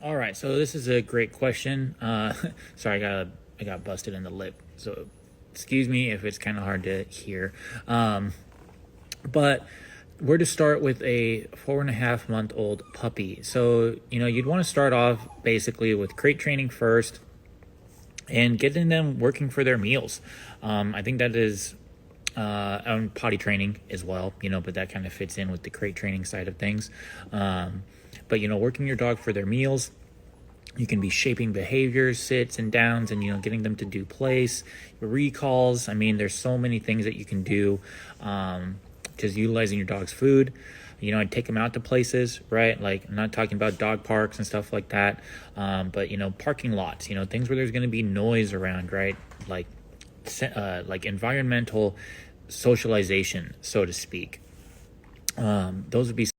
All right, so this is a great question. Sorry, I got busted in the lip, so excuse me if it's kind of hard to hear. But we're to start with a 4.5-month-old puppy. So you'd want to start off basically with crate training first, and getting them working for their meals. I think that is on potty training as well, but that kind of fits in with the crate training side of things. But working your dog for their meals, you can be shaping behaviors, sits and downs, and getting them to do place, recalls. I mean, there's so many things that you can do. Just utilizing your dog's food. I'd take them out to places, right? Like, I'm not talking about dog parks and stuff like that, but parking lots, things where there's going to be noise around, right? Like environmental socialization, so to speak. Those would be.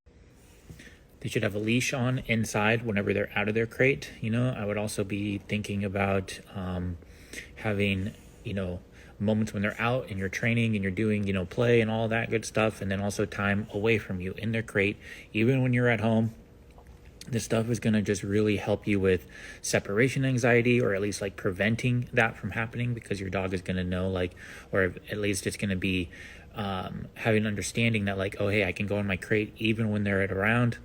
They should have a leash on inside whenever they're out of their crate. I would also be thinking about having, moments when they're out and you're training and you're doing, play and all that good stuff. And then also time away from you in their crate, even when you're at home. This stuff is going to just really help you with separation anxiety, or at least like preventing that from happening, because your dog is going to know, like, or at least it's going to be having understanding that, like, oh, hey, I can go in my crate even when they're around.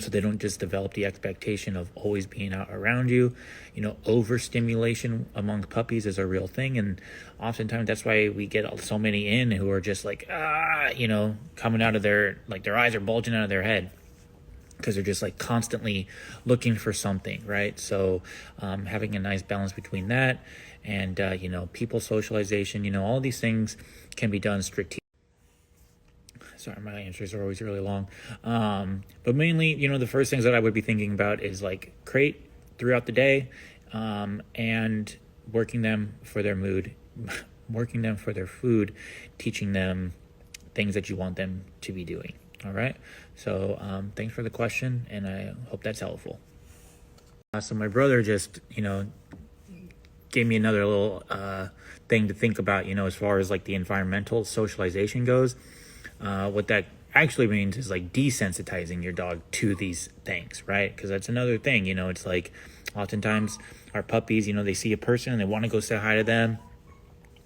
So they don't just develop the expectation of always being out around you. Overstimulation among puppies is a real thing. And oftentimes that's why we get so many in who are just like, coming out of their eyes are bulging out of their head, because they're just like constantly looking for something, right? So having a nice balance between that and, people socialization, all these things can be done strategically. Sorry, my answers are always really long. But mainly, the first things that I would be thinking about is like crate throughout the day, and working them for their mood, working them for their food, teaching them things that you want them to be doing. All right. So thanks for the question, and I hope that's helpful. So my brother just, gave me another little thing to think about, as far as like the environmental socialization goes. What that actually means is like desensitizing your dog to these things, right? Because that's another thing, it's like oftentimes our puppies, they see a person and they want to go say hi to them,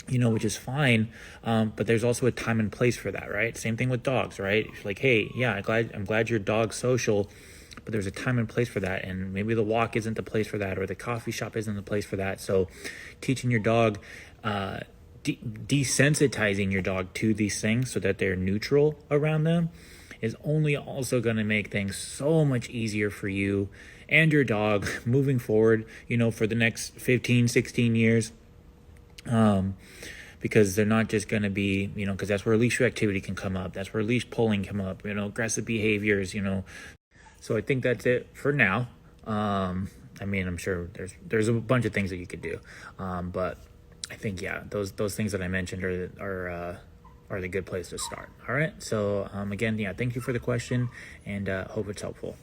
which is fine. But there's also a time and place for that, right? Same thing with dogs, right? Like, hey, yeah, I'm glad your dog's social, but there's a time and place for that. And maybe the walk isn't the place for that, or the coffee shop isn't the place for that. So teaching your dog, desensitizing your dog to these things so that they're neutral around them is only also going to make things so much easier for you and your dog moving forward, for the next 15, 16 years. Because they're not just going to be, because that's where leash activity can come up. That's where leash pulling come up, aggressive behaviors, So I think that's it for now. I mean, I'm sure there's a bunch of things that you could do. But I think, yeah, those things that I mentioned are the good place to start. All right. So again, yeah, thank you for the question, and hope it's helpful.